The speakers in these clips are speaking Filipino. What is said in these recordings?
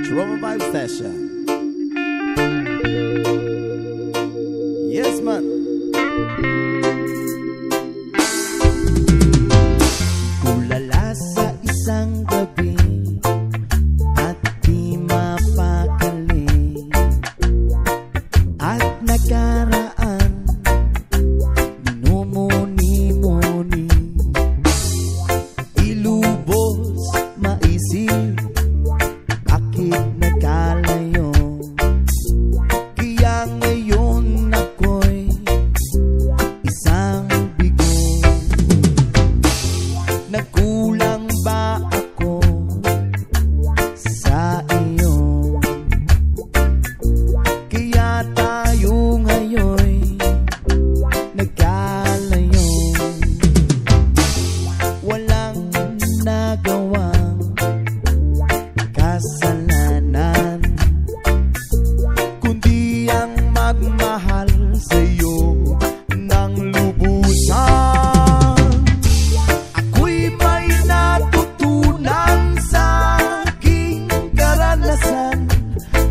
Trauma Vibe Session. Yes, man. Tulala sa isang gabi at di mapakali, at nakaraan minumuni-muni, ilubos maisip bakit nagkalayo. Kaya ngayon ako'y isang bigo. Nagkulang ba ako sa iyo? Kaya tayo ngayon'y nagkalayo. Walang nagawang kasalanan, kundi ang magmahal sa'yo ng lubusan. Ako'y may natutunan sa aking karanasan.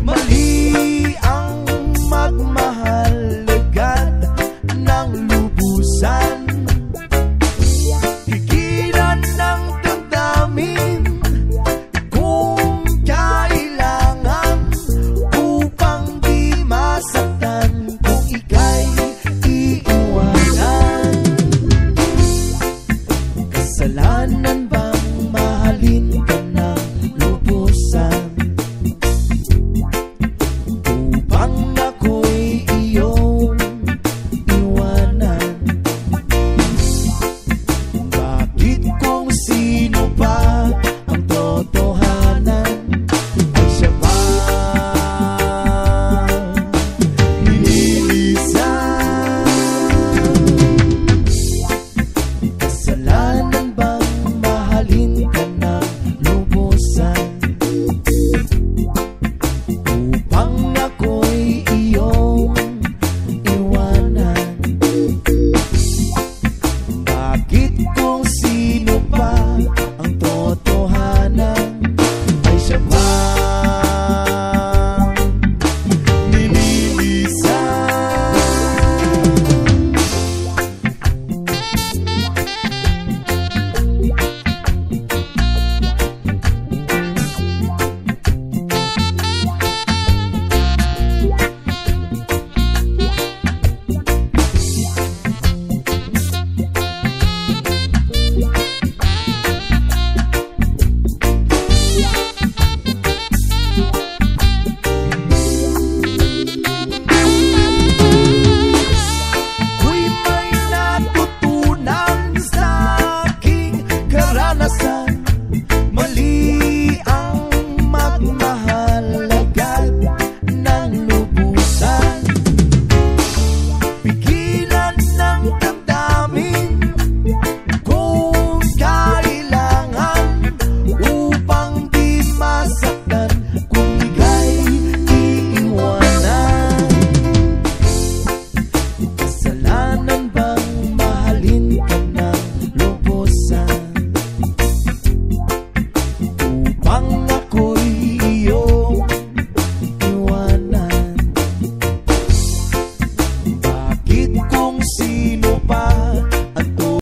Mali ang magmahal agad ng lubusan. Higilan ng damdamin kung kailangan, upang di masaktan kung ika'y iiwanan. Kasalanan bang mahalin ka?